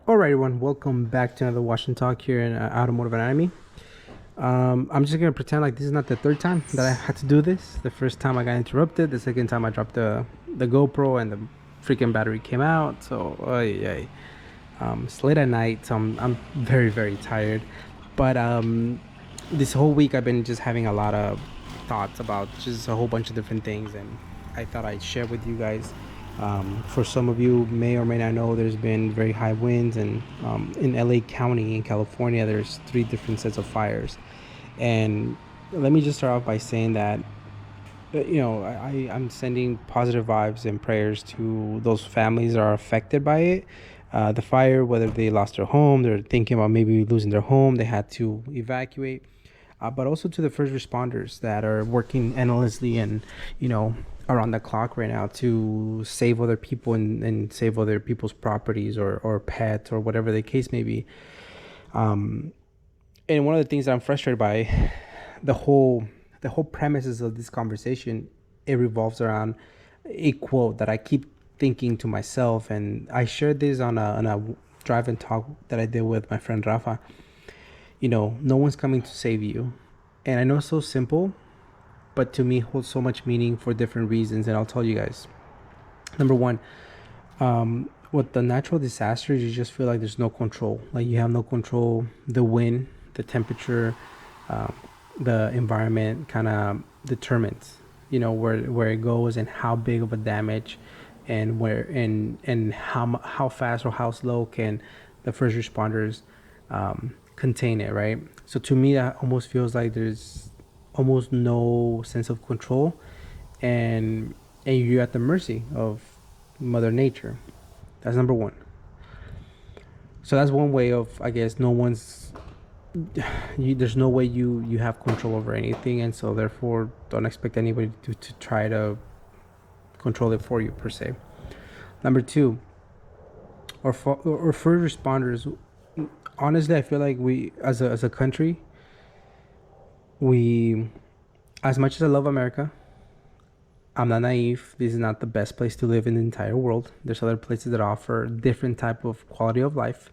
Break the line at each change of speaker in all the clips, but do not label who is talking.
All right, everyone, welcome back to another Watch and Talk here in Automotive Anatomy. I'm just gonna pretend like this is not the third time that I had to do this. The first time I got interrupted. The second time I dropped the GoPro and the freaking battery came out. So, yeah, it's late at night, so I'm very tired. But this whole week I've been just having a lot of thoughts about just a whole bunch of different things, and I thought I'd share with you guys. For some of you may or may not know, there's been very high winds, and in LA County in California, there's three different sets of fires. And let me just start off by saying that I'm sending positive vibes and prayers to those families that are affected by it. The fire, whether they lost their home, they're thinking about maybe losing their home, they had to evacuate, but also to the first responders that are working endlessly and around the clock right now to save other people and save other people's properties or pets or whatever the case may be. And one of the things that I'm frustrated by, the whole the whole premises of this conversation, it revolves around a quote that I keep thinking to myself, and I shared this on a drive and talk that I did with my friend Rafa. No one's coming to save you, and I know it's so simple, but to me holds so much meaning for different reasons, and I'll tell you guys. Number one, with the natural disasters, you just feel like there's no control. Like you have no control. The wind, the temperature, uh, the environment kind of determines, where it goes and how big of a damage, and where and how fast or how slow can the first responders contain it, right? So to me, that almost feels like there's almost no sense of control, and you're at the mercy of Mother Nature. That's number one. So that's one way of, I guess, no one's there's no way you have control over anything, and so therefore don't expect anybody to try to control it for you per se. Number two, or first responders. Honestly, I feel like we as a country, we, as much as I love America, I'm not naive. This is not the best place to live in the entire world. There's other places that offer different type of quality of life.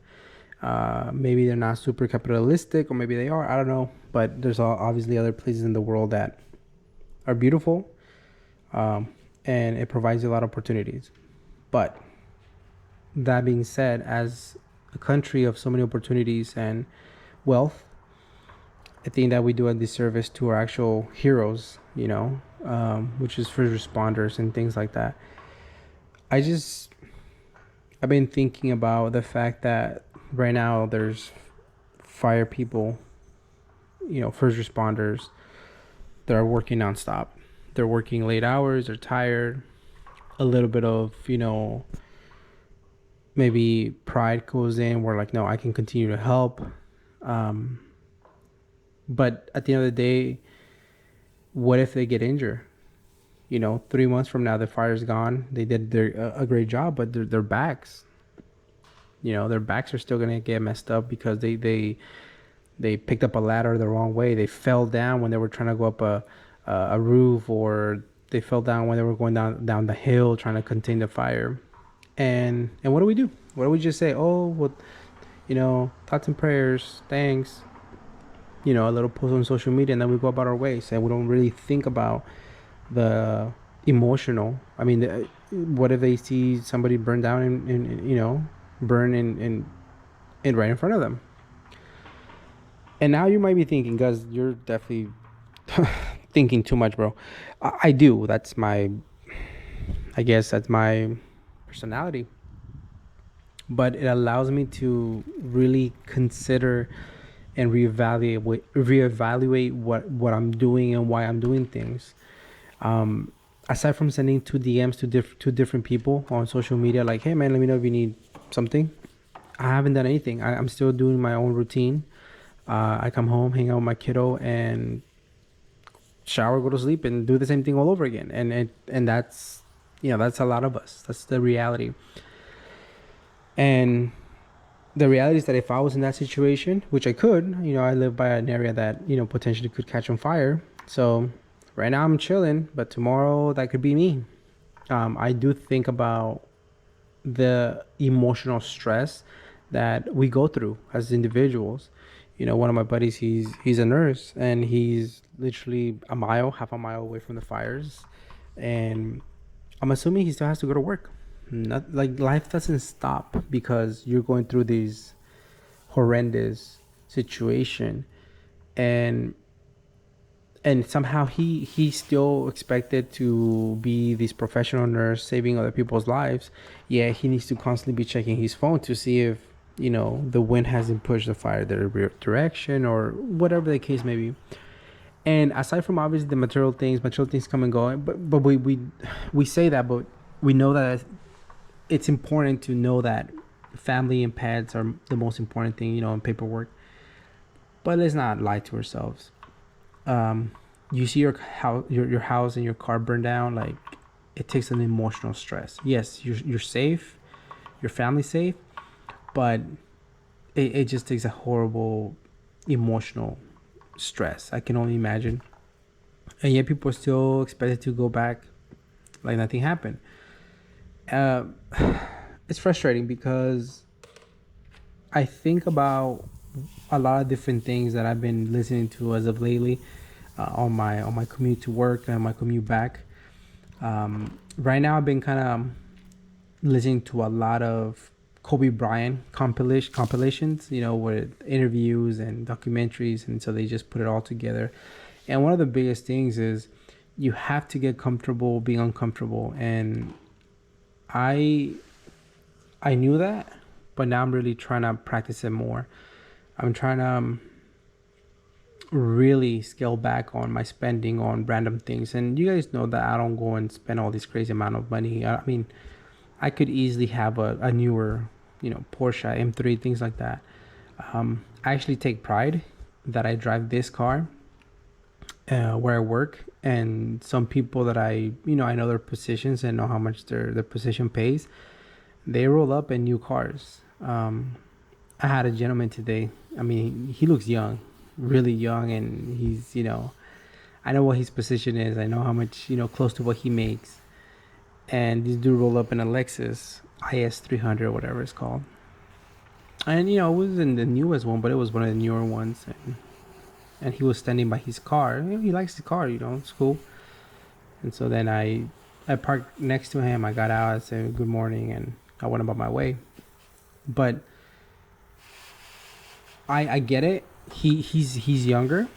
Maybe they're not super capitalistic, or maybe they are. I don't know. But there's obviously other places in the world that are beautiful, and it provides you a lot of opportunities. But that being said, as a country of so many opportunities and wealth, I think that we do a disservice to our actual heroes, which is first responders and things like that. I just, I've been thinking about the fact that right now there's fire people, first responders that are working nonstop. They're working late hours, they're tired, a little bit of, maybe pride goes in where like, no, I can continue to help. Um, but at the end of the day, what if they get injured? 3 months from now, the fire's gone. They did a great job, but their backs, their backs are still gonna get messed up because they picked up a ladder the wrong way. They fell down when they were trying to go up a roof, or they fell down when they were going down the hill trying to contain the fire. And what do we do? What do we just say? Oh, well, thoughts and prayers, thanks. A little post on social media, and then we go about our ways, and we don't really think about the emotional. I mean, what if they see somebody burn down and burn in right in front of them? And now you might be thinking, guys, you're definitely thinking too much, bro. I do. I guess that's my personality. But it allows me to really consider and reevaluate what I'm doing and why I'm doing things. Aside from sending two DMs to two different people on social media, like, hey man, let me know if you need something. I haven't done anything. I'm still doing my own routine. I come home, hang out with my kiddo, and shower, go to sleep, and do the same thing all over again. And that's that's a lot of us. That's the reality. And the reality is that if I was in that situation, which I could, I live by an area that potentially could catch on fire. So right now I'm chilling, but tomorrow that could be me. I do think about the emotional stress that we go through as individuals. You know, one of my buddies, he's a nurse, and he's literally half a mile away from the fires, and I'm assuming he still has to go to work. Not like life doesn't stop because you're going through these horrendous situation, and somehow he's still expected to be this professional nurse saving other people's lives. Yeah, he needs to constantly be checking his phone to see if, you know, the wind hasn't pushed the fire the direction or whatever the case may be. And aside from obviously the material things come and go, but we say that, but we know that it's important to know that family and pets are the most important thing, you know, in paperwork. But let's not lie to ourselves. um, you see your house and your car burn down, like it takes an emotional stress. Yes, you're safe, your family's safe, but it just takes a horrible emotional stress. I can only imagine. And yet people are still expected to go back like nothing happened. Uh, it's frustrating because I think about a lot of different things that I've been listening to as of lately, on my commute to work and my commute back. Right now, I've been kind of listening to a lot of Kobe Bryant compilations, you know, with interviews and documentaries, and so they just put it all together. And one of the biggest things is you have to get comfortable being uncomfortable, and I I knew that, but now I'm really trying to practice it more. I'm trying to really scale back on my spending on random things. And you guys know that I don't go and spend all this crazy amount of money. I mean, I could easily have a newer, you know, Porsche M3, things like that. I actually take pride that I drive this car where I work, and some people that I know their positions and know how much their position pays. They roll up in new cars. I had a gentleman today. I mean, he looks young, really young, and he's, you know, I know what his position is. I know how much, you know, close to what he makes. And this dude rolled up in a Lexus IS 300 or whatever it's called. And, you know, it wasn't the newest one, but it was one of the newer ones. And he was standing by his car. You know, he likes the car, you know, it's cool. And so then I parked next to him. I got out, I said good morning, and I went about my way. But I get it. He's younger.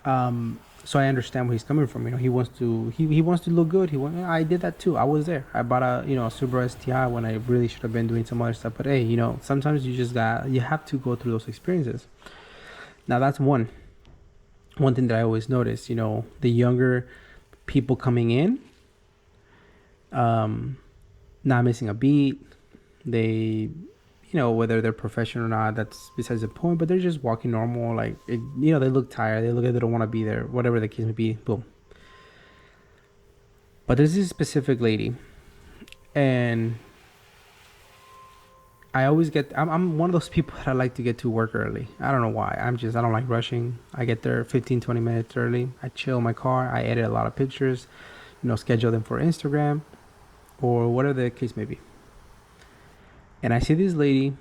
So I understand where he's coming from. You know, he wants to look good. I did that too. I was there. I bought a Subaru STI when I really should have been doing some other stuff. But hey, you know, sometimes you have to go through those experiences. Now that's one thing that I always notice. You know, the younger people coming in, not missing a beat. They, you know, whether they're professional or not, that's besides the point, but they're just walking normal. Like, you know, they look tired. They look like they don't want to be there, whatever the case may be. Boom. But there's this specific lady, and I'm one of those people that I like to get to work early. I don't know why. I don't like rushing. I get there 15, 20 minutes early. I chill in my car. I edit a lot of pictures, you know, schedule them for Instagram or whatever the case may be. And I see this lady.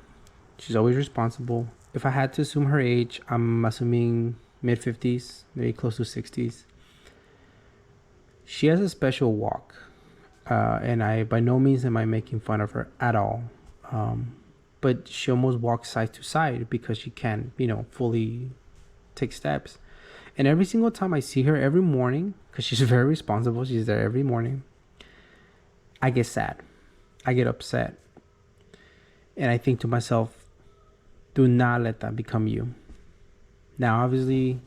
She's always responsible. If I had to assume her age, I'm assuming mid 50s, maybe close to 60s. She has a special walk. And I by no means am I making fun of her at all. But she almost walks side to side because she can't, you know, fully take steps. And every single time I see her every morning, because she's very responsible, she's there every morning, I get sad. I get upset. And I think to myself, do not let that become you. Now, obviously,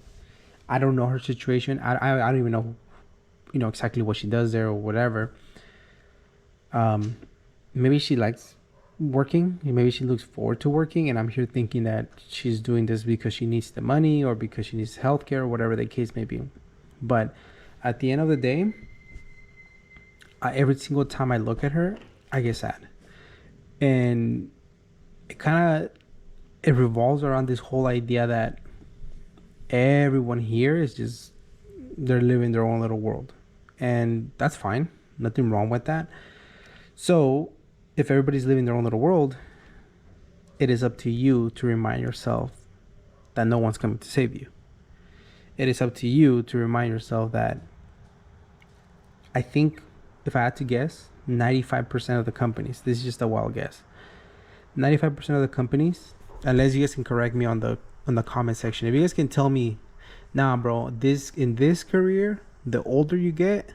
I don't know her situation. I don't even know, you know, exactly what she does there or whatever. Maybe she likes working. Maybe she looks forward to working. And I'm here thinking that she's doing this because she needs the money or because she needs healthcare or whatever the case may be. But at the end of the day, every single time I look at her, I get sad. And it revolves around this whole idea that everyone here is just, they're living their own little world, and that's fine, nothing wrong with that. So if everybody's living their own little world, it is up to you to remind yourself that no one's coming to save you. It is up to you to remind yourself that, I think, if I had to guess, 95% of the companies, this is just a wild guess, 95% of the companies, unless you guys can correct me on the comment section, if you guys can tell me, nah, bro, this in this career, the older you get,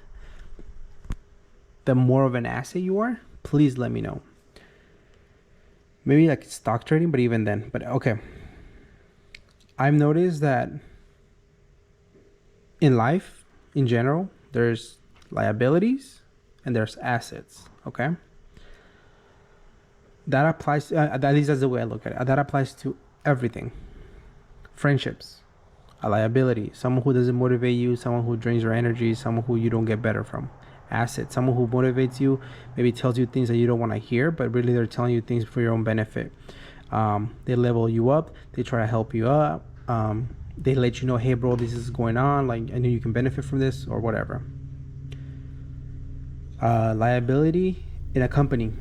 the more of an asset you are, please let me know. Maybe like stock trading, but even then. But okay, I've noticed that in life, in general, there's liabilities and there's assets. Okay, that applies. At least that's the way I look at it. That applies to everything. Friendships, a liability. Someone who doesn't motivate you, someone who drains your energy, someone who you don't get better from. Asset, someone who motivates you, maybe tells you things that you don't want to hear, but really they're telling you things for your own benefit. They level you up. They try to help you up. They let you know, hey, bro, this is going on. Like, I know you can benefit from this or whatever. Liability in a company.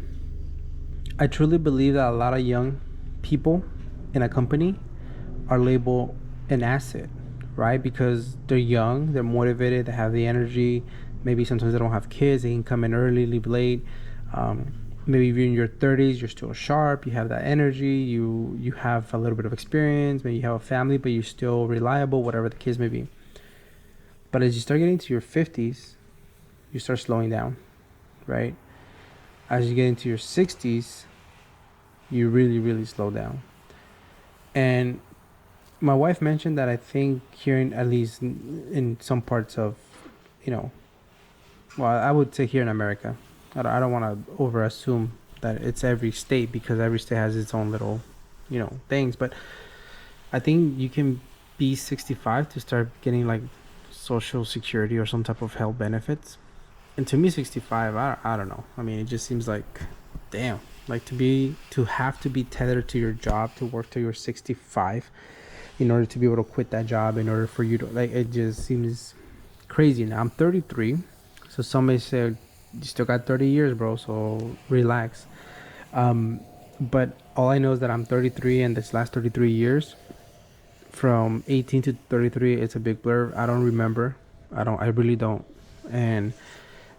I truly believe that a lot of young people in a company are labeled an asset, right? Because they're young, they're motivated, they have the energy. Maybe sometimes they don't have kids, they can come in early, leave late. Maybe if you're in your 30s, you're still sharp, you have that energy, you have a little bit of experience, maybe you have a family, but you're still reliable, whatever the case may be. But as you start getting to your 50s, you start slowing down, right? As you get into your 60s, you really, really slow down. And my wife mentioned that I think here, at least in some parts of, you know, well, I would say here in America, I don't want to over assume that it's every state, because every state has its own little, things. But I think you can be 65 to start getting like social security or some type of health benefits. And to me, 65, I don't know. I mean, it just seems like, damn, like to have to be tethered to your job to work till you're 65 in order to be able to quit that job, in order for you to, like, it just seems crazy. Now I'm 33, so somebody said, you still got 30 years, bro, so relax. But all I know is that I'm 33, and this last 33 years, from 18 to 33, it's a big blur. I don't remember. I really don't. And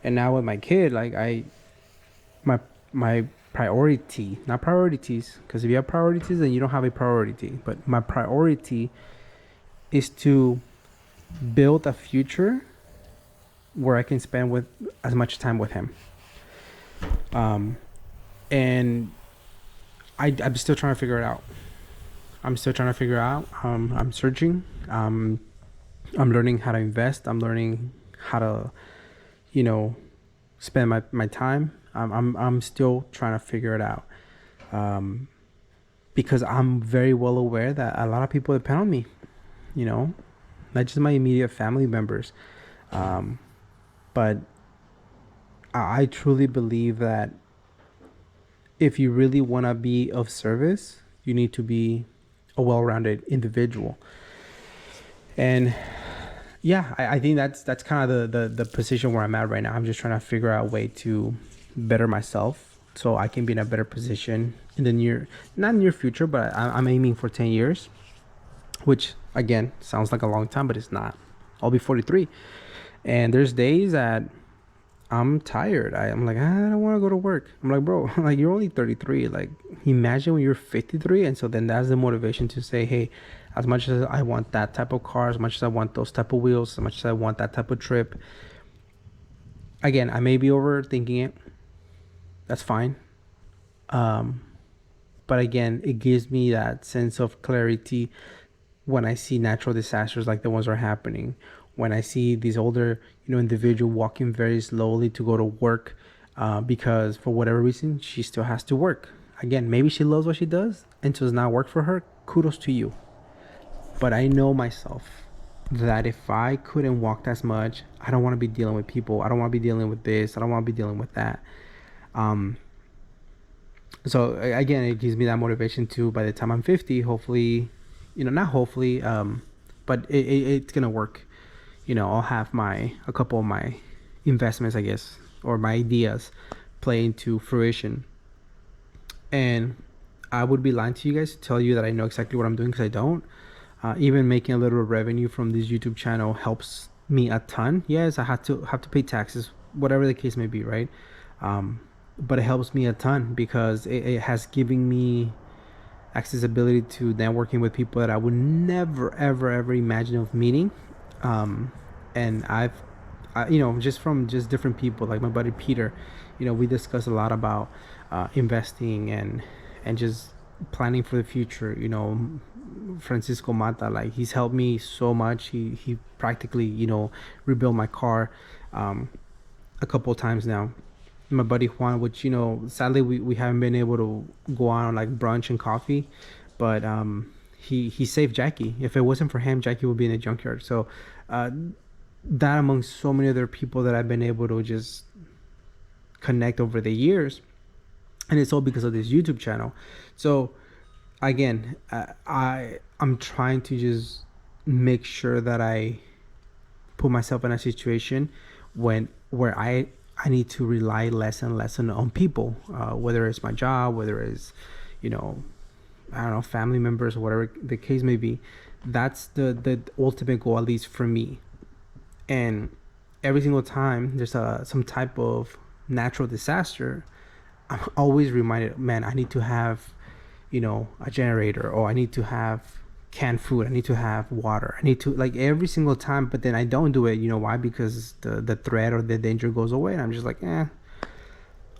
now with my kid, like, my priority, not priorities, because if you have priorities, then you don't have a priority. But my priority is to build a future where I can spend with as much time with him. And I'm still trying to figure it out. I'm searching. I'm learning how to invest. I'm learning how to, spend my time. I'm still trying to figure it out. Because I'm very well aware that a lot of people depend on me, not just my immediate family members. But I truly believe that if you really want to be of service, you need to be a well-rounded individual. And yeah, I think that's kind of the position where I'm at right now. I'm just trying to figure out a way to better myself so I can be in a better position in the not near future, but I'm aiming for 10 years, which again sounds like a long time, but it's not. I'll be 43. And there's days that I'm tired. I'm like, I don't want to go to work. I'm like, bro, like, you're only 33. Like, imagine when you're 53. And so then that's the motivation to say, hey, as much as I want that type of car, as much as I want those type of wheels, as much as I want that type of trip. Again, I may be overthinking it. That's fine. But again, it gives me that sense of clarity when I see natural disasters like the ones that are happening. When I see these older, individual walking very slowly to go to work, because for whatever reason, she still has to work. Again, maybe she loves what she does and so does not work for her. Kudos to you. But I know myself that if I couldn't walk as much, I don't want to be dealing with people. I don't want to be dealing with this. I don't want to be dealing with that. So again, it gives me that motivation to, by the time I'm 50, hopefully, not hopefully, but it's going to work. I'll have a couple of my investments, I guess, or my ideas play into fruition. And I would be lying to you guys to tell you that I know exactly what I'm doing, because I don't. Even making a little revenue from this YouTube channel helps me a ton. Yes, I have to pay taxes, whatever the case may be, right? Um, but it helps me a ton because it has given me accessibility to networking with people that I would never, ever, ever imagine of meeting. Um, and just from just different people, like my buddy Peter, we discuss a lot about investing and just planning for the future. Francisco Mata, like he's helped me so much. He practically, rebuilt my car a couple of times now. My buddy Juan, which sadly we haven't been able to go on like brunch and coffee, but he saved Jackie. If it wasn't for him, Jackie would be in the junkyard. So uh, that among so many other people that I've been able to just connect over the years, and it's all because of this YouTube channel. So again, I'm trying to just make sure that I put myself in a situation where I need to rely less and less on people, whether it's my job, whether it's, you know, I don't know, family members or whatever the case may be. That's the ultimate goal, at least for me. And every single time there's some type of natural disaster, I'm always reminded, man, I need to have, a generator, or I need to have canned food, I need to have water, I need to, like, every single time. But then I don't do it. You know why? Because the threat or the danger goes away, and I'm just like,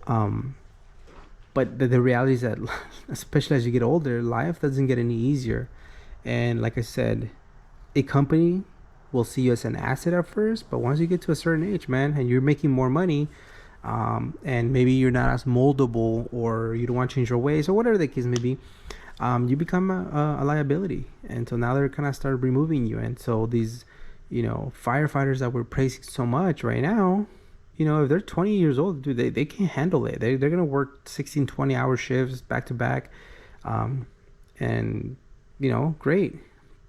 um but the reality is that especially as you get older, life doesn't get any easier. And like I said, a company will see you as an asset at first, but once you get to a certain age, man, and you're making more money, and maybe you're not as moldable, or you don't want to change your ways, or whatever the case may be, you become a liability. And so now they're kind of start removing you. And so these, firefighters that we're praising so much right now, if they're 20 years old, dude, they can't handle it. They're going to work 16, 20-hour shifts back to back. And, great.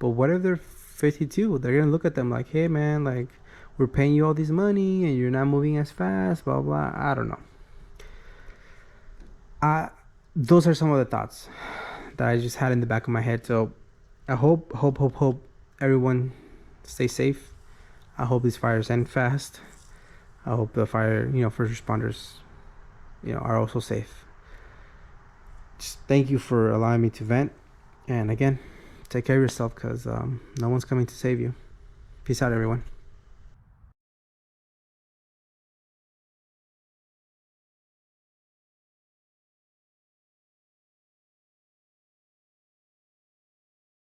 But what if they're 52? They're going to look at them like, hey, man, like, we're paying you all this money and you're not moving as fast, blah, blah. I don't know. Those are some of the thoughts that I just had in the back of my head. So I hope everyone stays safe. I hope these fires end fast. I hope the first responders, are also safe. Just thank you for allowing me to vent. And again, take care of yourself, because no one's coming to save you. Peace out, everyone.